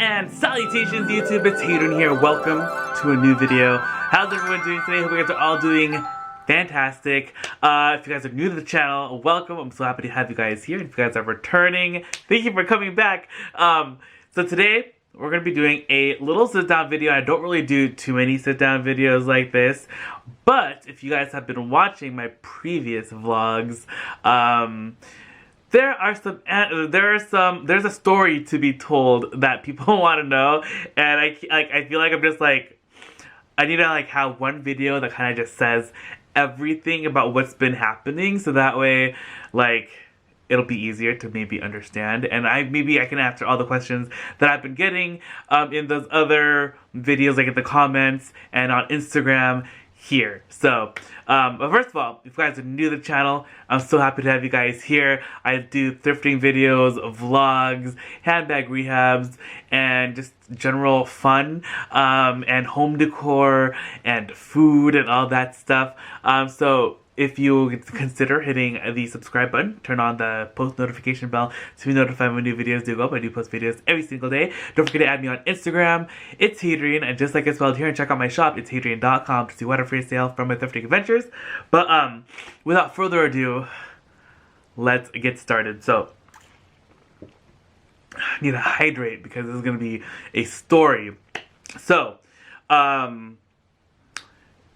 And salutations YouTube, it's Hadrian here. Welcome to a new video. How's everyone doing today? Hope you guys are all doing fantastic. If you guys are new to the channel, welcome. I'm so happy to have you guys here. And if you guys are returning, thank you for coming back. So today, we're going to be doing a little sit-down video. I don't really do too many sit-down videos like this. But if you guys have been watching my previous vlogs, there's a story to be told that people want to know, and I feel like I'm just like, I need to like have one video that kind of just says everything about what's been happening, so that way like it'll be easier to maybe understand, and maybe I can answer all the questions that I've been getting in those other videos, like in the comments and on Instagram here. So, but first of all, if you guys are new to the channel, I'm so happy to have you guys here. I do thrifting videos, vlogs, handbag rehabs, and just general fun, and home decor, and food, and all that stuff. So if you consider hitting the subscribe button, turn on the post notification bell to be notified when new videos do go up. I do post videos every single day. Don't forget to add me on Instagram, itsHadrian, and just like it's spelled here, and check out my shop, itsHadrian.com, to see what are free sale from my thrifting adventures. But without further ado, let's get started. So I need to hydrate because this is going to be a story. So,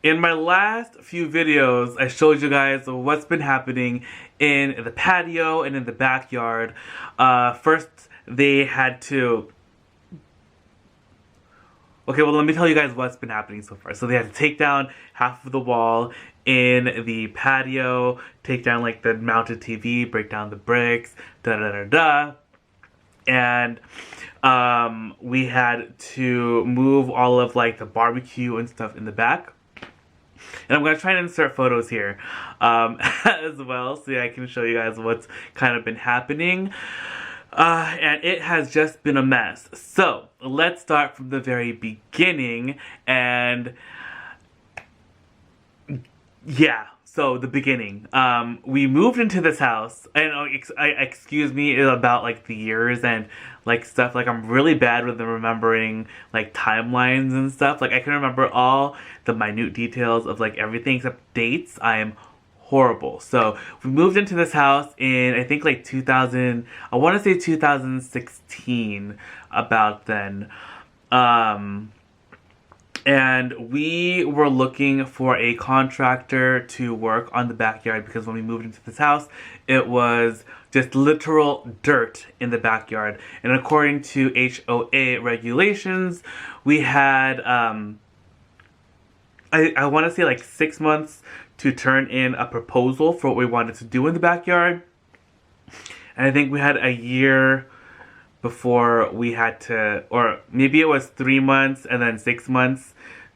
in my last few videos, I showed you guys what's been happening in the patio and in the backyard. First, they had to... Okay, well, let me tell you guys what's been happening so far. So they had to take down half of the wall in the patio, take down, like, the mounted TV, break down the bricks, da-da-da-da. And we had to move all of, like, the barbecue and stuff in the back. And I'm going to try and insert photos here as well, so I can show you guys what's kind of been happening. And it has just been a mess. So, let's start from the very beginning. And yeah, so the beginning. We moved into this house, and excuse me about like the years and like stuff. Like, I'm really bad with remembering like timelines and stuff. Like, I can remember all the minute details of like everything except dates. I am horrible. So we moved into this house in, I think, like 2000, I want to say 2016, about then. And we were looking for a contractor to work on the backyard, because when we moved into this house, it was just literal dirt in the backyard. And according to HOA regulations, we had, I want to say like 6 months to turn in a proposal for what we wanted to do in the backyard. And I think we had a year before we had to, or maybe it was 3 months and then 6 months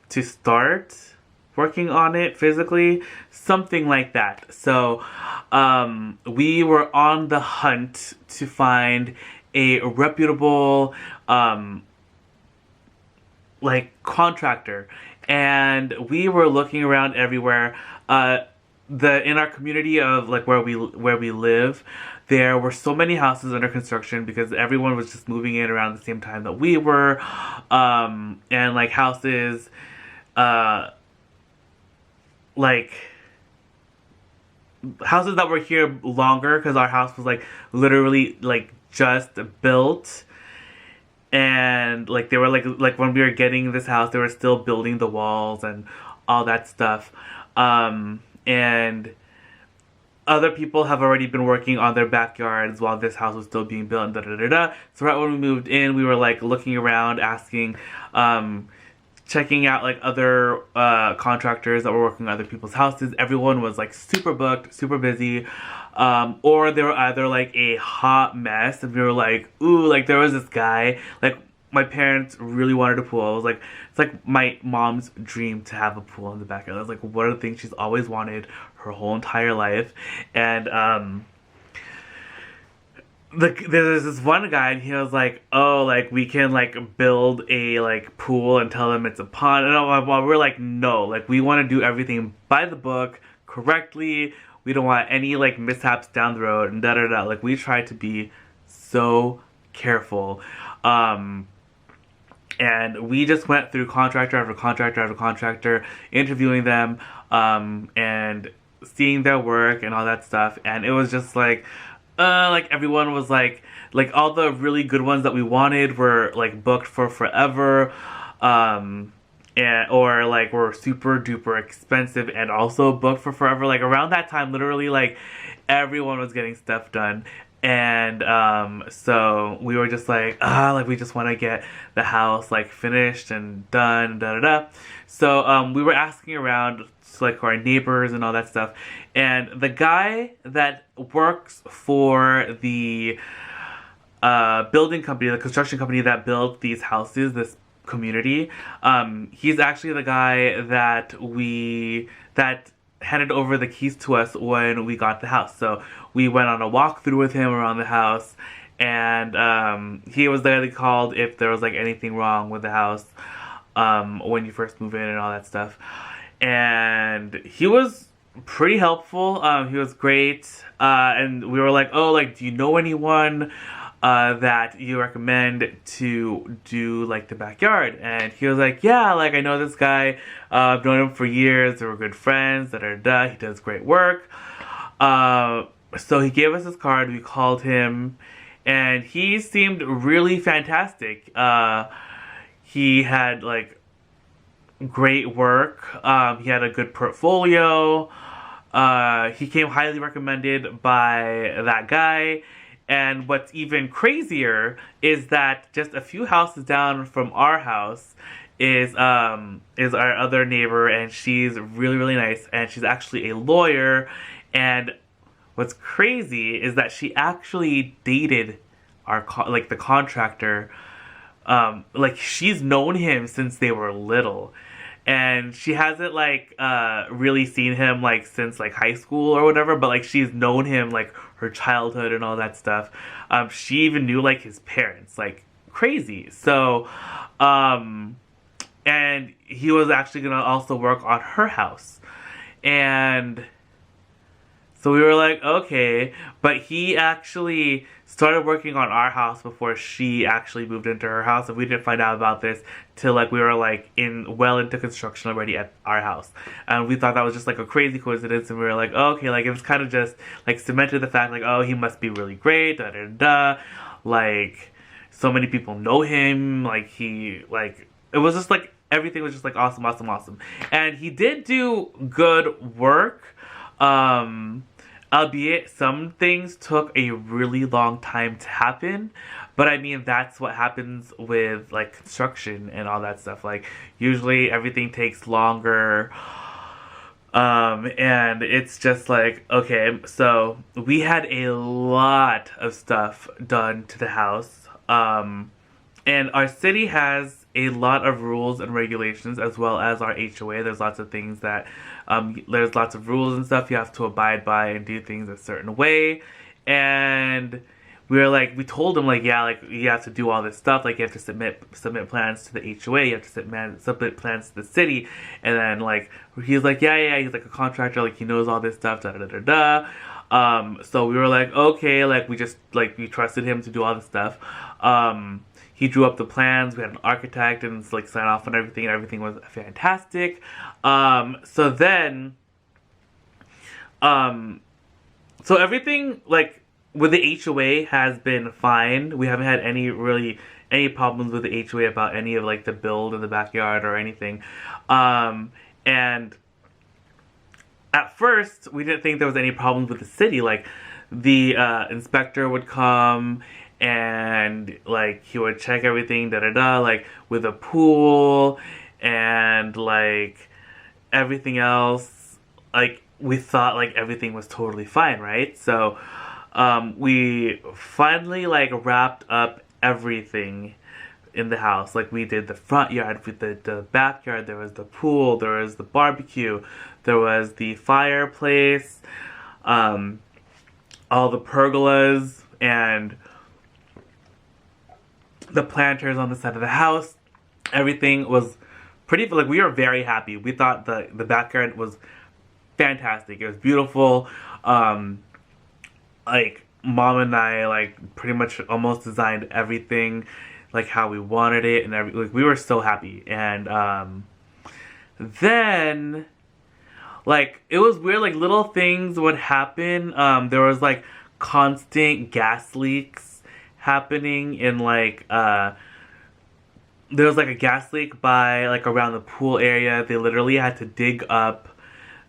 to start working on it physically, something like that. So we were on the hunt to find a reputable like contractor, and we were looking around everywhere. In our community of like where we live, there were so many houses under construction because everyone was just moving in around the same time that we were, and like houses, like houses that were here longer, because our house was like literally like just built, and like they were like when we were getting this house, they were still building the walls and all that stuff. And other people have already been working on their backyards while this house was still being built, and da-da-da-da. So right when we moved in, we were like looking around, asking, checking out like other contractors that were working on other people's houses. Everyone was like super booked, super busy, or they were either like a hot mess, and we were like, ooh, like there was this guy, like my parents really wanted a pool. I was like, it's like my mom's dream to have a pool in the backyard. I was like, what are the things she's always wanted her whole entire life? And there's this one guy, and he was like, oh, like we can like build a like pool and tell them it's a pond. And we're like, no, like we want to do everything by the book, correctly. We don't want any like mishaps down the road and da da da. Like, we try to be so careful. And we just went through contractor after contractor after contractor, interviewing them, and seeing their work and all that stuff. And it was just like everyone was like all the really good ones that we wanted were like booked for forever, and or like were super duper expensive and also booked for forever. Like around that time, literally like everyone was getting stuff done. And so we were just like we just want to get the house like finished and done, da da da. So we were asking around to like our neighbors and all that stuff, and the guy that works for the building company, the construction company that built these houses, this community, he's actually the guy that handed over the keys to us when we got the house. So we went on a walkthrough with him around the house, and he was there. They called if there was like anything wrong with the house when you first move in and all that stuff. And he was pretty helpful. He was great, and we were like, oh, like, do you know anyone that you recommend to do like the backyard? And he was like, yeah, like I know this guy, I've known him for years, they were good friends, da da da, he does great work. So he gave us his card, we called him, and he seemed really fantastic. He had like great work, he had a good portfolio, he came highly recommended by that guy. And what's even crazier is that just a few houses down from our house is our other neighbor, and she's really, really nice, and she's actually a lawyer. And what's crazy is that she actually dated our the contractor. Like she's known him since they were little. And she hasn't like really seen him like since like high school or whatever, but like she's known him like her childhood and all that stuff. She even knew like his parents, like crazy. So and he was actually gonna also work on her house. And so we were like, okay, but he actually started working on our house before she actually moved into her house, and we didn't find out about this till like we were like well into construction already at our house. And we thought that was just like a crazy coincidence, and we were like, oh, okay, like it was kind of just like cemented the fact like, oh, he must be really great, da da da, like so many people know him, like he like it was just like everything was just like awesome, awesome, awesome. And he did do good work. Albeit some things took a really long time to happen, but I mean that's what happens with like construction and all that stuff. Like usually everything takes longer, and it's just like, okay, so we had a lot of stuff done to the house, and our city has a lot of rules and regulations, as well as our HOA. There's lots of things that, there's lots of rules and stuff you have to abide by and do things a certain way. And we told him like, yeah, like you have to do all this stuff. Like you have to submit plans to the HOA. You have to submit plans to the city. And then like he's like, yeah, he's like a contractor. Like he knows all this stuff. Da da da da. So we were like, okay, like we trusted him to do all this stuff. He drew up the plans, we had an architect and like sign off on everything, and everything was fantastic. So then, so everything like with the HOA has been fine. We haven't had any problems with the HOA about any of like the build in the backyard or anything. And at first we didn't think there was any problems with the city. Like the inspector would come and like he would check everything, da da da, like with a pool and like everything else. Like we thought like everything was totally fine, right? So we finally like wrapped up everything in the house. Like we did the front yard, we did the backyard, there was the pool, there was the barbecue, there was the fireplace, all the pergolas, and the planters on the side of the house. Everything was pretty, like we were very happy. We thought the backyard was fantastic. It was beautiful. Like mom and I like pretty much almost designed everything. like how we wanted it, and like we were so happy. And then like it was weird, like little things would happen. There was like constant gas leaks happening in like there was like a gas leak by like around the pool area. They literally had to dig up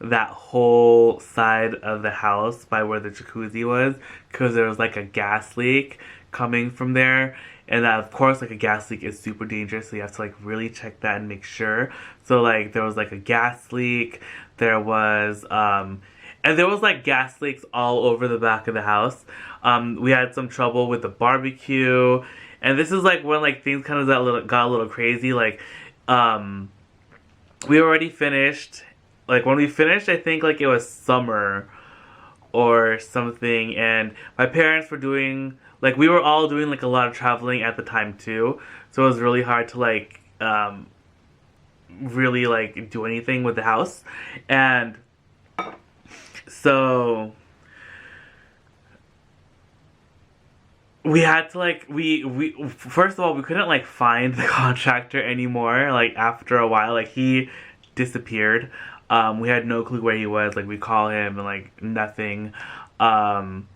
that whole side of the house by where the jacuzzi was, because there was like a gas leak coming from there. And that, of course, like a gas leak is super dangerous, so you have to like really check that and make sure. So like there was like a gas leak. There was and there was like gas leaks all over the back of the house. We had some trouble with the barbecue, and this is like when like things kind of got a little crazy. Like we already finished. Like when we finished, I think like it was summer or something, and my parents were doing, like we were all doing like a lot of traveling at the time too, so it was really hard to like really like do anything with the house. And so we had to like we first of all, we couldn't like find the contractor anymore. Like after a while, like he disappeared. We had no clue where he was. Like we call him and like nothing. And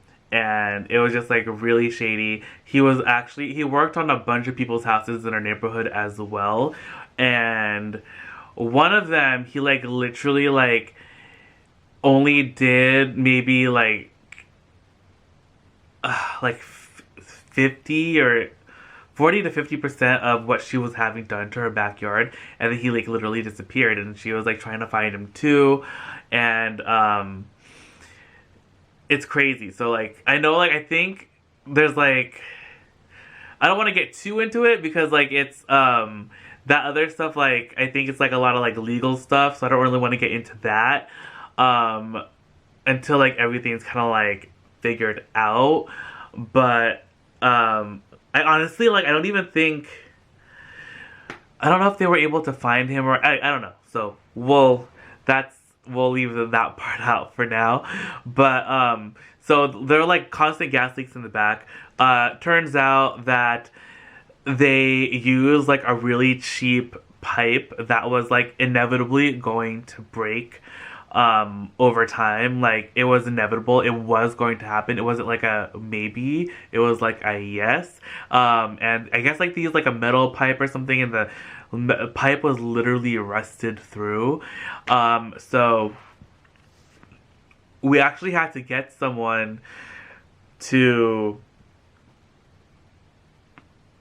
it was just like really shady. He worked on a bunch of people's houses in our neighborhood as well. And one of them, he like literally like only did maybe like 50 or 40 to 50% of what she was having done to her backyard, and then he like literally disappeared, and she was like trying to find him too. And it's crazy. So like I know, like I think there's like, I don't want to get too into it because like it's that other stuff, like I think it's like a lot of like legal stuff, so I don't really want to get into that until like everything's kind of like figured out. But I honestly, like, I don't even think, I don't know if they were able to find him, or I don't know. So we'll leave that part out for now. But so there are like constant gas leaks in the back. Turns out that they used like a really cheap pipe that was like inevitably going to break over time. Like it was inevitable, it was going to happen. It wasn't like a maybe, it was like a yes. And I guess like they used like a metal pipe or something, and the pipe was literally rusted through. So we actually had to get someone to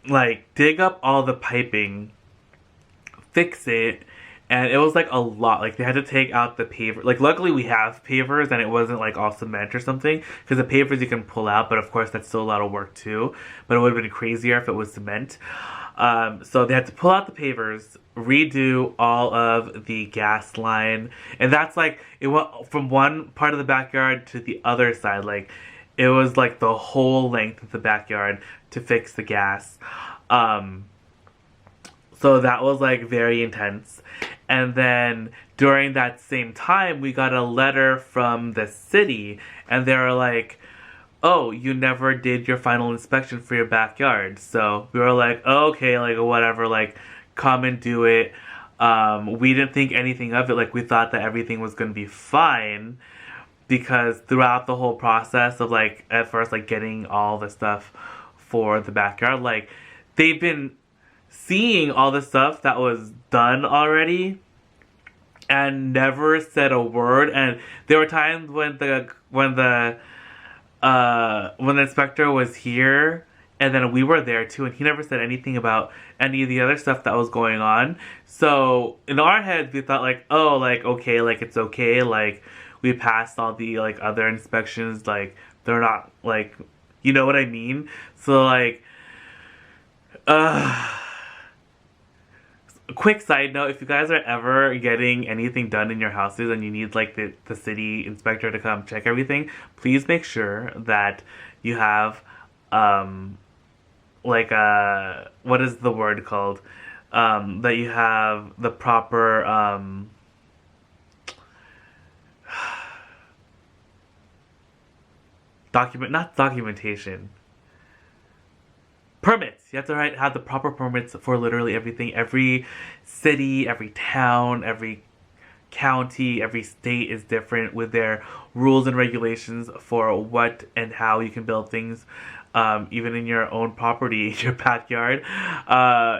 like dig up all the piping, fix it. And it was like a lot. Like they had to take out the paver. Like luckily we have pavers and it wasn't like all cement or something, because the pavers you can pull out, but of course that's still a lot of work too. But it would have been crazier if it was cement. So they had to pull out the pavers, redo all of the gas line, and that's like it went from one part of the backyard to the other side. Like it was like the whole length of the backyard to fix the gas. So that was like very intense. And then during that same time, we got a letter from the city, and they were like, oh, you never did your final inspection for your backyard. So we were like, oh, okay, like whatever, like come and do it. We didn't think anything of it. Like we thought that everything was going to be fine, because throughout the whole process of like at first like getting all the stuff for the backyard, like they've been seeing all the stuff that was done already and never said a word. And there were times when the inspector was here, and then we were there too, and he never said anything about any of the other stuff that was going on. So in our heads we thought like, oh, like okay, like it's okay, like we passed all the like other inspections, like they're not like, you know what I mean? So like a quick side note, if you guys are ever getting anything done in your houses and you need like the city inspector to come check everything, please make sure that you have like a, what is the word called? That you have the proper not documentation. permits. You have to have the proper permits for literally everything. Every city, every town, every county, every state is different with their rules and regulations for what and how you can build things. Even in your own property, in your backyard.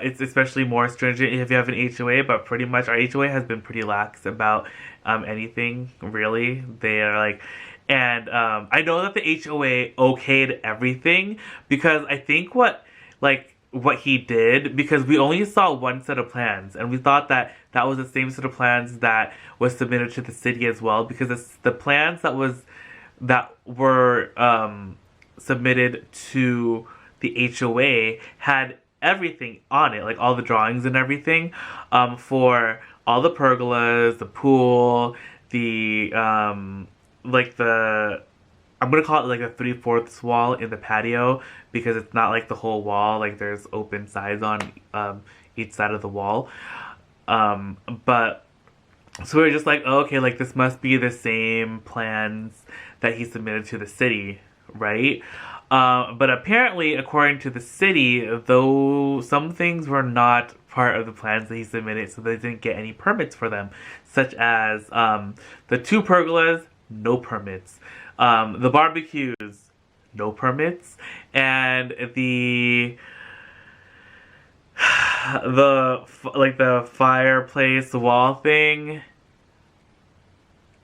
It's especially more stringent if you have an HOA, but pretty much our HOA has been pretty lax about anything, really. They are like, and I know that the HOA okayed everything because I think what he did, because we only saw one set of plans and we thought that that was the same set of plans that was submitted to the city as well, because it's the plans that were submitted to the HOA had everything on it, like all the drawings and everything, for all the pergolas, the pool, the I'm gonna call it like a 3/4 wall in the patio, because it's not like the whole wall, like there's open sides on each side of the wall. But so we were just like, oh, okay, like this must be the same plans that he submitted to the city, right? But apparently, according to the city, though some things were not part of the plans that he submitted, so they didn't get any permits for them, such as the 2 pergolas, no permits. The barbecues, no permits, and the fireplace wall thing,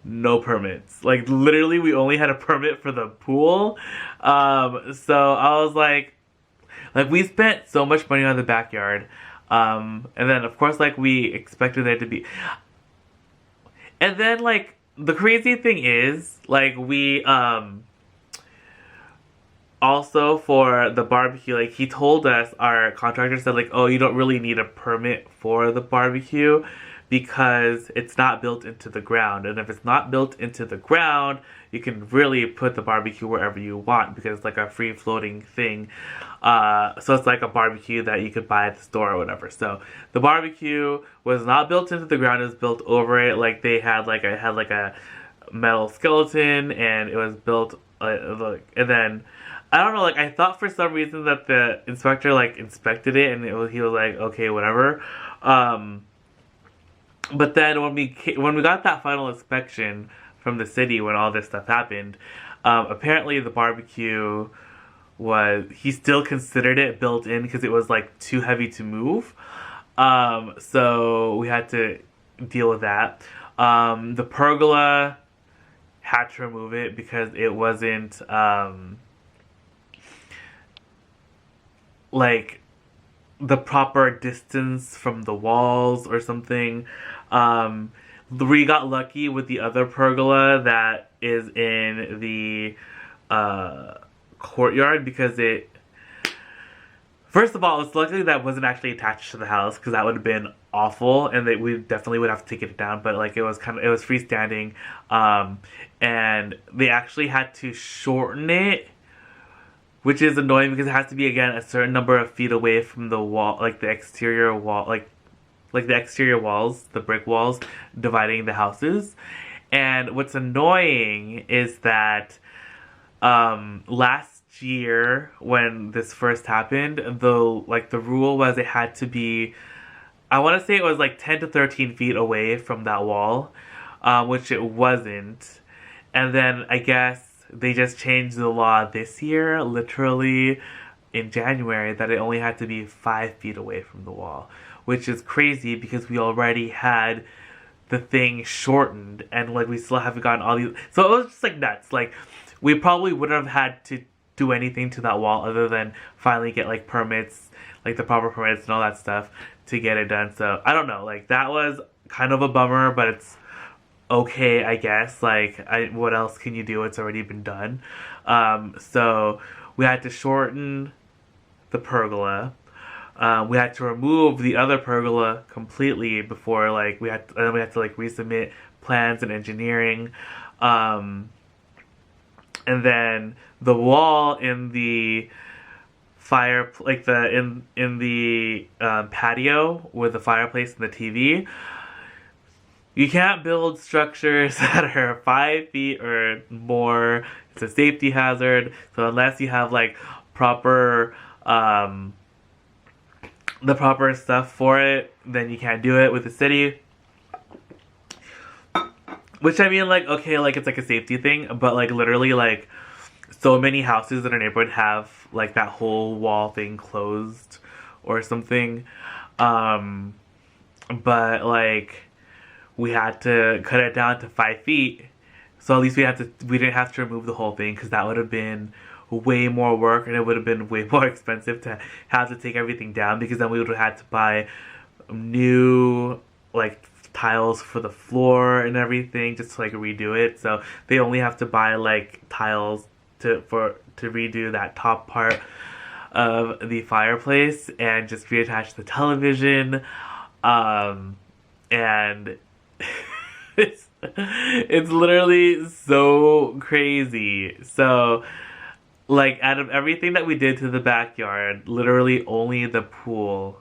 no permits. Like literally, we only had a permit for the pool. So I was like we spent so much money on the backyard, and then of course like we expected there to be, and then like the crazy thing is like we also for the barbecue, like he told us, our contractor said like, oh, you don't really need a permit for the barbecue because it's not built into the ground, and if it's not built into the ground, you can really put the barbecue wherever you want because it's like a free floating thing. So it's like a barbecue that you could buy at the store or whatever. So the barbecue was not built into the ground; it was built over it. Like they had like a metal skeleton, and it was built and then I don't know. Like I thought for some reason that the inspector like inspected it, and he was like, okay, whatever. But then when we got that final inspection from the city, when all this stuff happened, apparently the barbecue he still considered it built in because it was like too heavy to move. So we had to deal with that. The pergola had to remove it because it wasn't like the proper distance from the walls or something. We got lucky with the other pergola that is in the courtyard because first of all, it's lucky that wasn't actually attached to the house because that would have been awful, and we definitely would have to take it down. But like it was freestanding, and they actually had to shorten it, which is annoying because it has to be again a certain number of feet away from the wall, like the exterior wall, like the exterior walls, the brick walls dividing the houses. And what's annoying is that last year when this first happened, the rule was it had to be, I want to say it was like 10 to 13 feet away from that wall, which it wasn't. And then I guess they just changed the law this year, literally in January, that it only had to be 5 feet away from the wall, which is crazy because we already had the thing shortened, and like we still haven't gotten all these. So it was just like nuts. Like we probably wouldn't have had to do anything to that wall other than finally get like permits, like the proper permits and all that stuff to get it done. So I don't know. Like that was kind of a bummer, but it's okay, I guess. Like what else can you do? It's already been done. So we had to shorten the pergola. We had to remove the other pergola completely before we had to like resubmit plans and engineering. And then the wall in the patio with the fireplace and the TV. You can't build structures that are 5 feet or more. It's a safety hazard. So unless you have like proper the proper stuff for it, then you can't do it with the city. Which, I mean, like, okay, like, it's like a safety thing, but like literally, like, so many houses in our neighborhood have like that whole wall thing closed or something. Um, but like we had to cut it down to 5 feet, so at least we didn't have to remove the whole thing, because that would have been way more work, and it would have been way more expensive to have to take everything down, because then we would have had to buy new like tiles for the floor and everything just to like redo it. So they only have to buy like tiles to redo that top part of the fireplace and just reattach the television. And it's literally so crazy. So like, out of everything that we did to the backyard, literally only the pool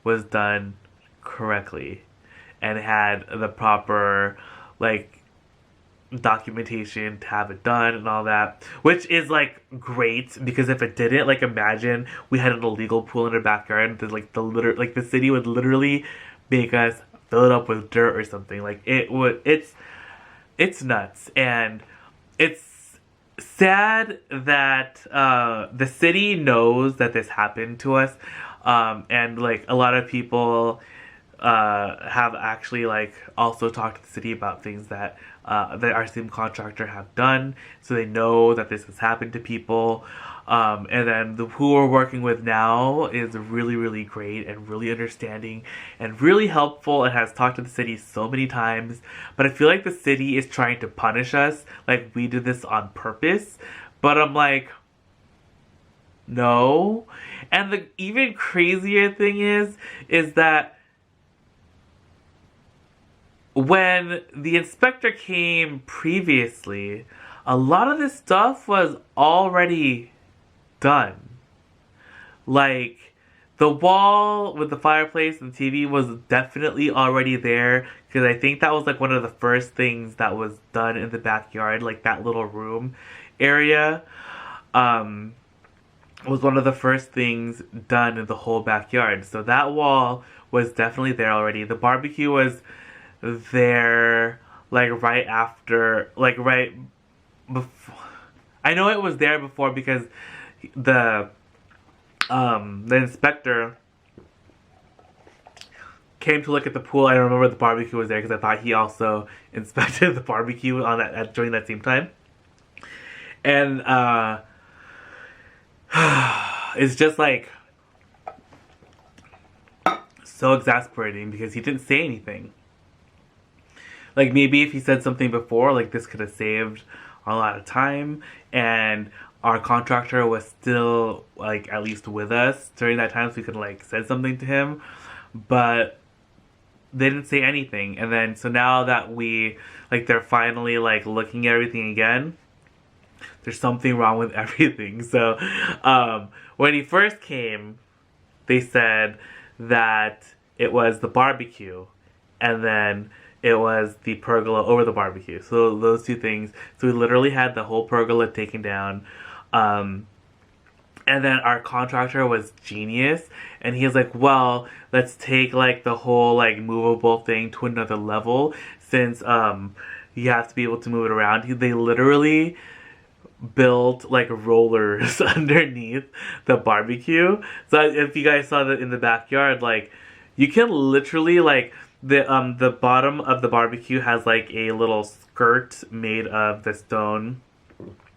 was done correctly and had the proper like documentation to have it done and all that, which is like great, because if it didn't, like, imagine we had an illegal pool in our backyard, the city would literally make us fill it up with dirt or something. Like, it's nuts. And it's sad that the city knows that this happened to us, and like a lot of people have actually like also talked to the city about things that our same contractor have done, so they know that this has happened to people. And then who we're working with now is really, really great and really understanding and really helpful, and has talked to the city so many times. But I feel like the city is trying to punish us, like we did this on purpose. But I'm like, no. And the even crazier thing is that when the inspector came previously, a lot of this stuff was already done. Like, the wall with the fireplace and the TV was definitely already there, because I think that was like one of the first things that was done in the backyard, like that little room area. Was one of the first things done in the whole backyard. So that wall was definitely there already. The barbecue was there like right after, like right before. I know it was there before, because the inspector came to look at the pool. I remember the barbecue was there, because I thought he also inspected the barbecue on that during that same time. And it's just like so exasperating, because he didn't say anything. Like, maybe if he said something before, like, this could have saved a lot of time, and our contractor was still, like, at least with us during that time, so we could, like, said something to him. But they didn't say anything. And then, so now that they're finally, like, looking at everything again, there's something wrong with everything. So, when he first came, they said that it was the barbecue, and then it was the pergola over the barbecue. So those two things. So we literally had the whole pergola taken down. And then our contractor was genius, and he was like, well, let's take like the whole like movable thing to another level, since you have to be able to move it around. They literally built like rollers underneath the barbecue. So if you guys saw that in the backyard, like, you can literally like, the bottom of the barbecue has like a little skirt made of the stone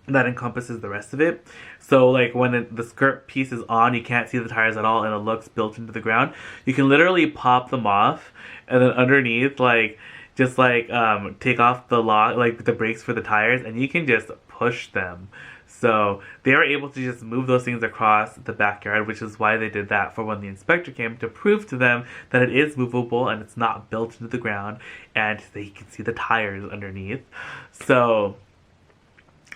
that encompasses the rest of it. So like, when the skirt piece is on, you can't see the tires at all, and it looks built into the ground. You can literally pop them off, and then underneath, like, just like take off the lock, like the brakes for the tires, and you can just push them. So they were able to just move those things across the backyard, which is why they did that for when the inspector came, to prove to them that it is movable and it's not built into the ground, and they can see the tires underneath. So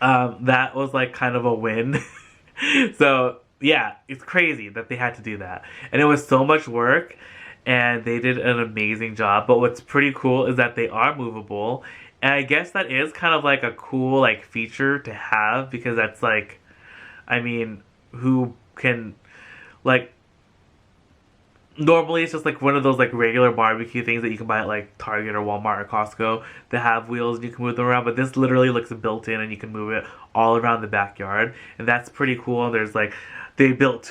that was like kind of a win. So yeah, it's crazy that they had to do that, and it was so much work, and they did an amazing job. But what's pretty cool is that they are movable. And I guess that is kind of like a cool like feature to have, because that's like, I mean, who can, like, normally it's just like one of those like regular barbecue things that you can buy at like Target or Walmart or Costco that have wheels and you can move them around, but this literally looks built in and you can move it all around the backyard, and that's pretty cool. There's like they built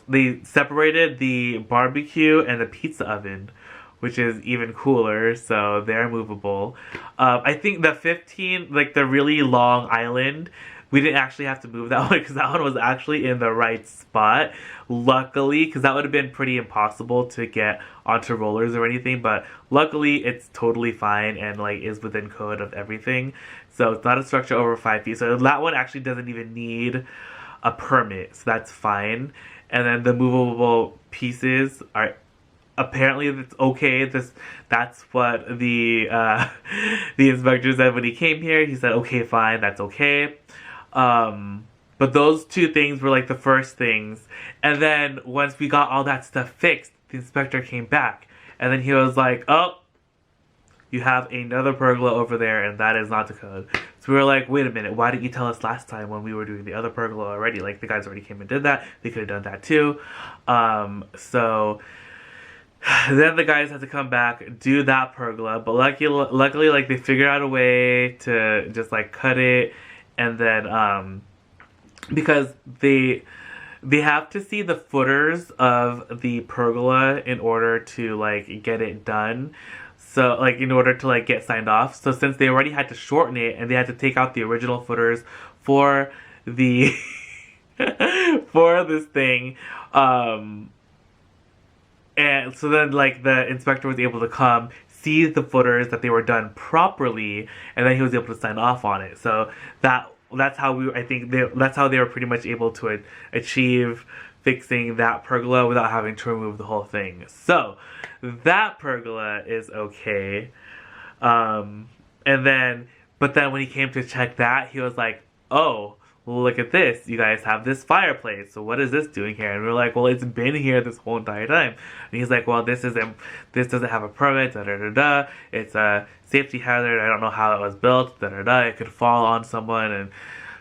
they separated the barbecue and the pizza oven, which is even cooler, so they're movable. I think the 15, like the really long island, we didn't actually have to move that one because that one was actually in the right spot. Luckily, because that would have been pretty impossible to get onto rollers or anything, but luckily it's totally fine and like is within code of everything. So it's not a structure over 5 feet. So that one actually doesn't even need a permit, so that's fine. And then the movable pieces are apparently it's okay. That's what the the inspector said when he came here. He said, okay, fine, that's okay. But those two things were like the first things. And then once we got all that stuff fixed, the inspector came back. And then he was like, oh, you have another pergola over there and that is not the code. So we were like, wait a minute, why didn't you tell us last time when we were doing the other pergola already? Like the guys already came and did that. They could have done that too. So then the guys had to come back, do that pergola. But luckily like they figured out a way to just like cut it. And then, because they have to see the footers of the pergola in order to, like, get it done. So, like, in order to, like, get signed off. So, since they already had to shorten it and they had to take out the original footers for the, for this thing, and so then, like, the inspector was able to come, see the footers that they were done properly, and then he was able to sign off on it. So that's how that's how they were pretty much able to achieve fixing that pergola without having to remove the whole thing. So that pergola is okay. But then when he came to check that, he was like, oh, look at this, you guys have this fireplace, so what is this doing here? And we're like, well, it's been here this whole entire time. And he's like, well, this doesn't have a permit, da da da da, it's a safety hazard, I don't know how it was built, da da da, it could fall on someone and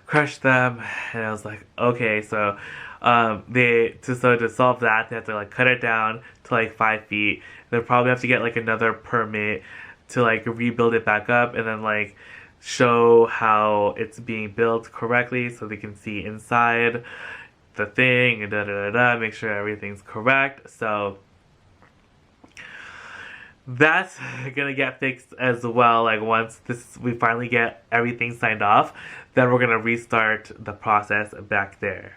crush them. And I was like, okay. So to solve that, they have to like cut it down to like 5 feet. They'll probably have to get like another permit to like rebuild it back up, and then like show how it's being built correctly so they can see inside the thing and da da da da, make sure everything's correct. So that's gonna get fixed as well. Like once we finally get everything signed off, then we're gonna restart the process back there.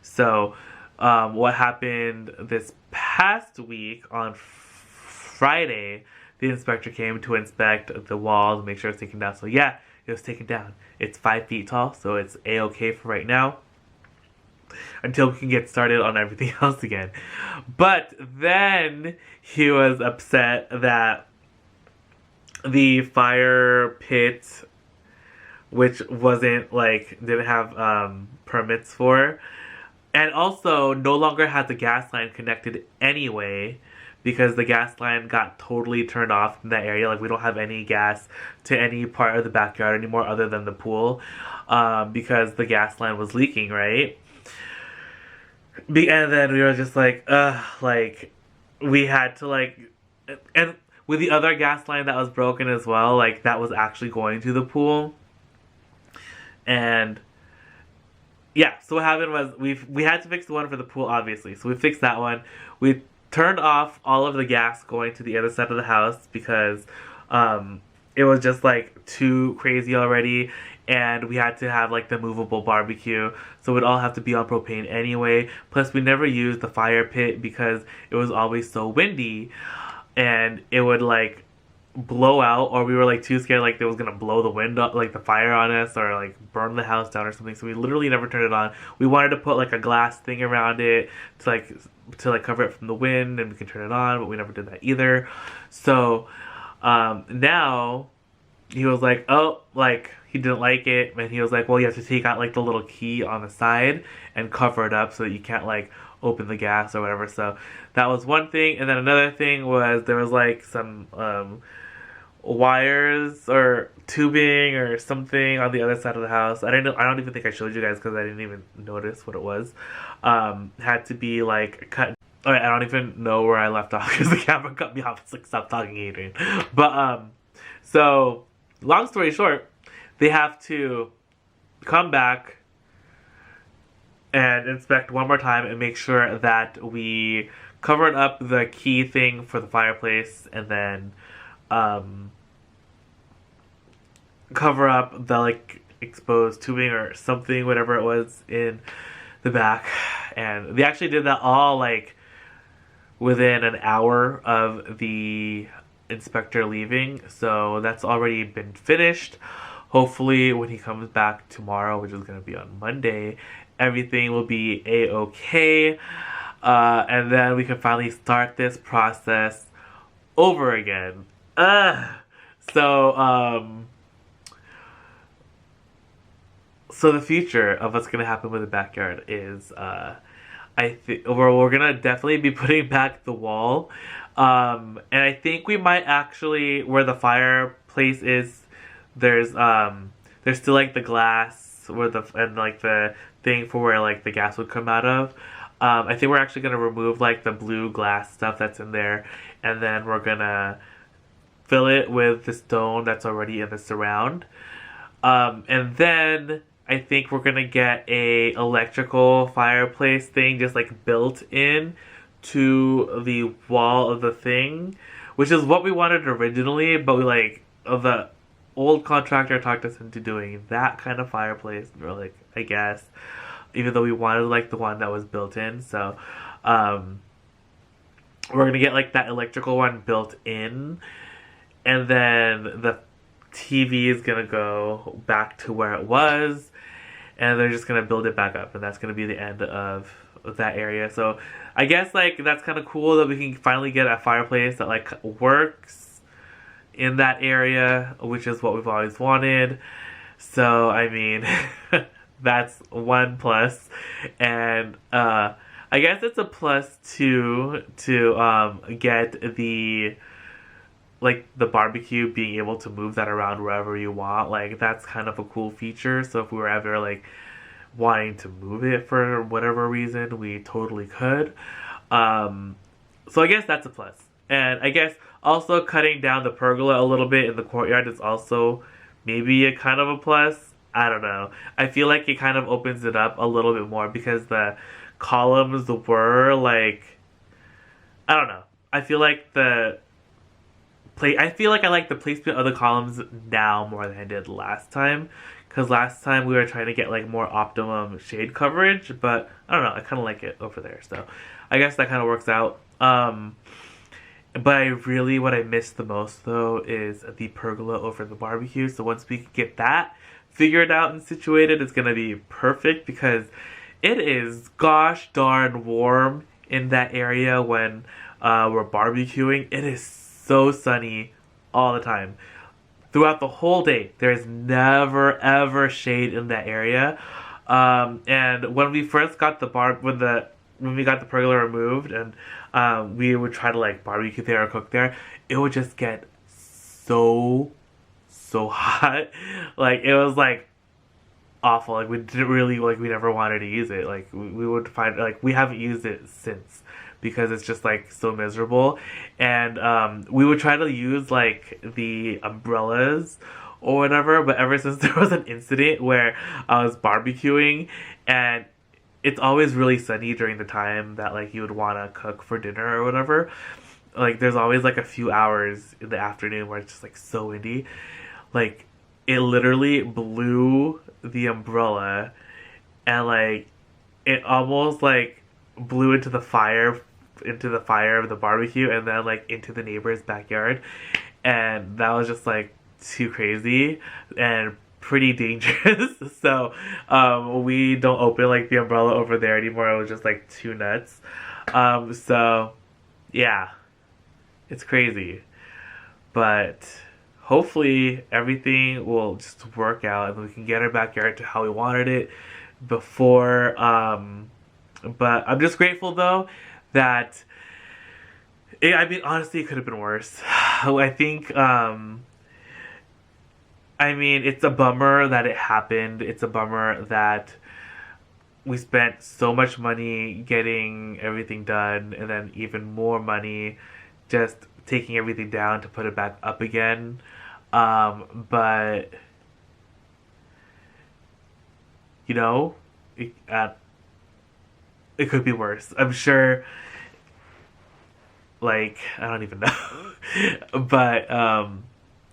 So what happened this past week on Friday, the inspector came to inspect the walls, make sure it's taken down. So yeah, it was taken down. It's 5 feet tall, so it's a-okay for right now, until we can get started on everything else again. But then he was upset that the fire pit, which didn't have permits for, and also no longer had the gas line connected anyway, because the gas line got totally turned off in that area. Like, we don't have any gas to any part of the backyard anymore other than the pool, because the gas line was leaking, right? And then we were just like, we had to, and with the other gas line that was broken as well, like, that was actually going to the pool. And yeah, so what happened was we had to fix the one for the pool, obviously. So we fixed that one. We turned off all of the gas going to the other side of the house because it was just like too crazy already, and we had to have like the movable barbecue, so it would all have to be on propane anyway. Plus we never used the fire pit because it was always so windy and it would like blow out, or we were like too scared like it was gonna blow the wind up, like the fire on us, or like burn the house down or something. So we literally never turned it on. We wanted to put like a glass thing around it to cover it from the wind, and we can turn it on, but we never did that either. So now he was like, oh, like he didn't like it, and he was like, well, you have to take out like the little key on the side and cover it up so that you can't like open the gas or whatever. So that was one thing. And then another thing was there was like some wires or tubing or something on the other side of the house. I don't even think I showed you guys because I didn't even notice what it was. Had to be like cut. Alright, I don't even know where I left off because the camera cut me off. It's like, stop talking, Adrian. But, so, long story short, they have to come back and inspect one more time and make sure that we covered up the key thing for the fireplace, and then, cover up the, like, exposed tubing or something, whatever it was, in the back. And they actually did that all, like, within an hour of the inspector leaving, so that's already been finished. Hopefully when he comes back tomorrow, which is going to be on Monday, everything will be a-okay, and then we can finally start this process over again. So the future of what's going to happen with the backyard is, I think we're gonna definitely be putting back the wall, and I think we might actually, where the fireplace is, there's still like the glass where and like the thing for where like the gas would come out of. I think we're actually gonna remove like the blue glass stuff that's in there, and then we're gonna fill it with the stone that's already in the surround, and then I think we're gonna get a electrical fireplace thing just like built in to the wall of the thing, which is what we wanted originally, but we the old contractor talked us into doing that kind of fireplace, or like, I guess, even though we wanted like the one that was built in. So we're gonna get like that electrical one built in, and then the TV is gonna go back to where it was, and they're just gonna build it back up, and that's gonna be the end of that area. So I guess like that's kind of cool that we can finally get a fireplace that like works in that area, which is what we've always wanted. So I mean, that's one plus, and I guess it's a plus to get the barbecue, being able to move that around wherever you want. Like, that's kind of a cool feature. So if we were ever like wanting to move it for whatever reason, we totally could. So I guess that's a plus. And I guess also cutting down the pergola a little bit in the courtyard is also maybe a kind of a plus. I don't know. I feel like it kind of opens it up a little bit more, because the columns were like, I don't know. I feel like I like the placement of the columns now more than I did last time. Because last time we were trying to get like more optimum shade coverage, but I don't know, I kind of like it over there. So I guess that kind of works out. But what I missed the most though is the pergola over the barbecue. So once we get that figured out and situated, it's going to be perfect, because it is gosh darn warm in that area when we're barbecuing. It is so sunny all the time. Throughout the whole day, there's never ever shade in that area. And when we first got when we got the pergola removed, and we would try to like barbecue there or cook there, it would just get so hot. Like, it was like awful. Like, we didn't really we never wanted to use it. Like, we would find like we haven't used it since, because it's just like so miserable. And we would try to use like the umbrellas or whatever, but ever since there was an incident where I was barbecuing, and it's always really sunny during the time that like you would want to cook for dinner or whatever, like there's always like a few hours in the afternoon where it's just like so windy. Like, it literally blew the umbrella, and like it almost like blew into the fire of the barbecue, and then like into the neighbor's backyard. And that was just like too crazy and pretty dangerous. So we don't open like the umbrella over there anymore. It was just like too nuts. So yeah, it's crazy, but hopefully everything will just work out and we can get our backyard to how we wanted it before. But I'm just grateful though that I mean, honestly, it could have been worse. I think I mean, it's a bummer that it happened. It's a bummer that we spent so much money getting everything done, and then even more money just taking everything down to put it back up again. But you know, it could be worse. I'm sure. Like, I don't even know. But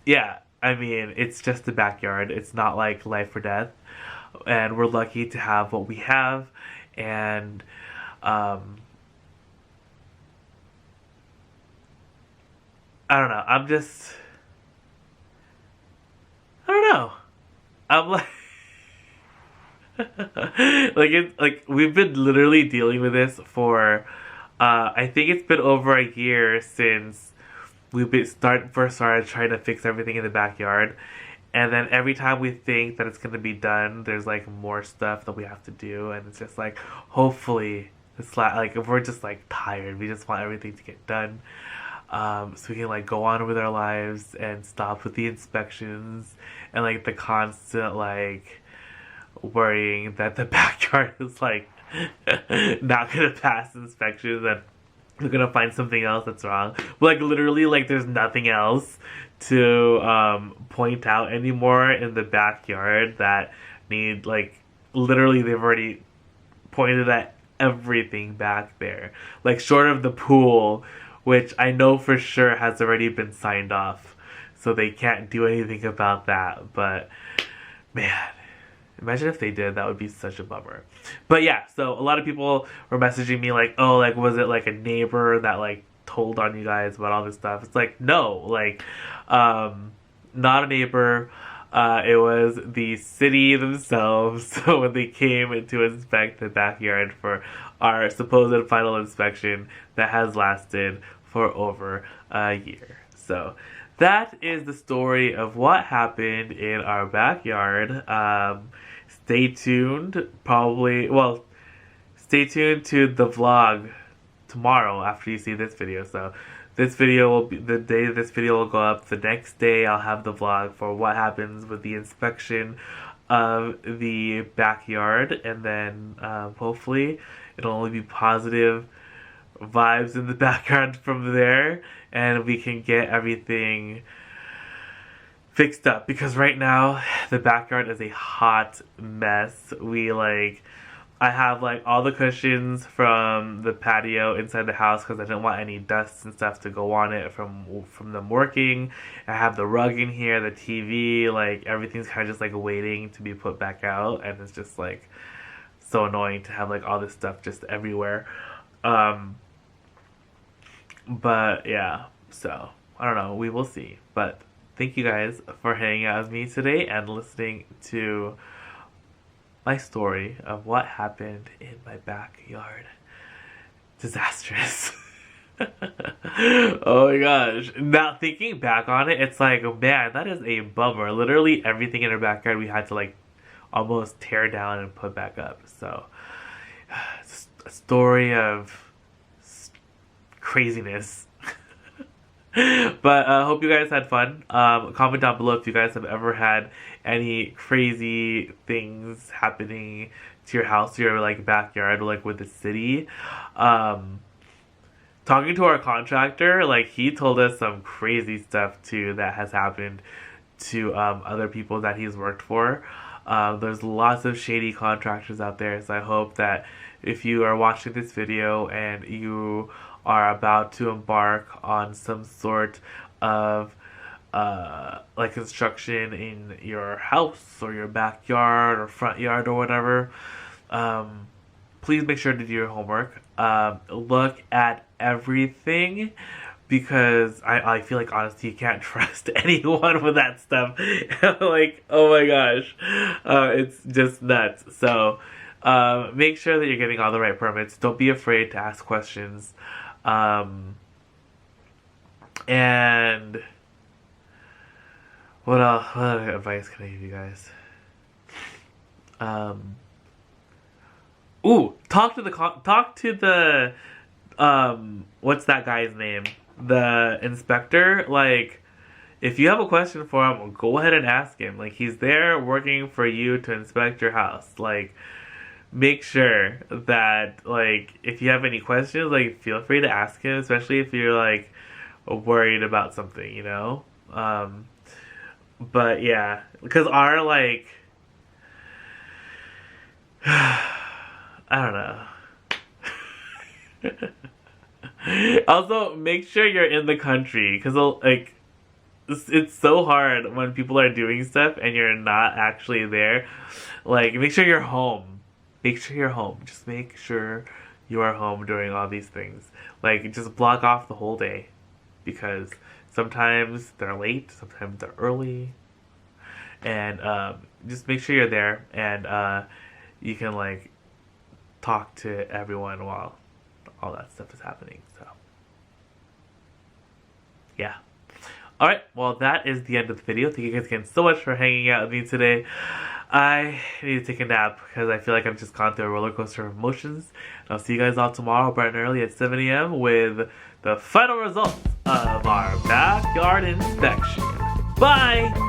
yeah, I mean, it's just the backyard. It's not like life or death, and we're lucky to have what we have. And I don't know. I don't know. I'm like. Like it's like we've been literally dealing with this for I think it's been over a year since first started trying to fix everything in the backyard, and then every time we think that it's gonna be done, there's like more stuff that we have to do, and it's just like hopefully like if we're just like tired, we just want everything to get done, so we can like go on with our lives and stop with the inspections and like the constant like worrying that the backyard is like not gonna pass inspections and we're gonna find something else that's wrong. But like literally like there's nothing else to point out anymore in the backyard that need like literally they've already pointed at everything back there. Like short of the pool, which I know for sure has already been signed off. So they can't do anything about that. But man, imagine if they did, that would be such a bummer. But yeah, so a lot of people were messaging me like, oh, like, was it like a neighbor that like told on you guys about all this stuff? It's like, no, like, not a neighbor. It was the city themselves. So when they came to inspect the backyard for our supposed final inspection that has lasted for over a year. So that is the story of what happened in our backyard. Stay tuned. Stay tuned to the vlog tomorrow after you see this video. So this video will be the day this video will go up. The next day I'll have the vlog for what happens with the inspection of the backyard, and then hopefully it'll only be positive vibes in the background from there, and we can get everything fixed up, because right now the backyard is a hot mess. I have like all the cushions from the patio inside the house because I didn't want any dust and stuff to go on it from them working. I have the rug in here, the TV, like everything's kind of just like waiting to be put back out, and it's just like so annoying to have like all this stuff just everywhere. But yeah, so I don't know, we will see. But thank you guys for hanging out with me today and listening to my story of what happened in my backyard. Disastrous. Oh my gosh. Now thinking back on it, it's like, man, that is a bummer. Literally everything in our backyard we had to like almost tear down and put back up. So it's a story of craziness. But I hope you guys had fun. Comment down below if you guys have ever had any crazy things happening to your house, or your like backyard, or like with the city. Talking to our contractor, like he told us some crazy stuff too that has happened to other people that he's worked for. There's lots of shady contractors out there, so I hope that if you are watching this video and you are about to embark on some sort of like construction in your house or your backyard or front yard or whatever, please make sure to do your homework. Look at everything, because I feel like honestly you can't trust anyone with that stuff. Like, oh my gosh, it's just nuts. So make sure that you're getting all the right permits. Don't be afraid to ask questions. And what else? What other advice can I give you guys? Talk to the what's that guy's name? The inspector. Like, if you have a question for him, go ahead and ask him. Like, he's there working for you to inspect your house. Like, make sure that, like, if you have any questions, like, feel free to ask him, especially if you're, like, worried about something, you know? But yeah, because our, like, I don't know. Also, make sure you're in the country, because, like, it's so hard when people are doing stuff and you're not actually there. Like, make sure you're home. Make sure you're home. Just make sure you are home during all these things. Like, just block off the whole day. Because sometimes they're late, sometimes they're early. And just make sure you're there. And you can, like, talk to everyone while all that stuff is happening. So, yeah. Alright, well, that is the end of the video. Thank you guys again so much for hanging out with me today. I need to take a nap because I feel like I've just gone through a roller coaster of emotions. And I'll see you guys all tomorrow bright and early at 7 a.m. with the final results of our backyard inspection. Bye!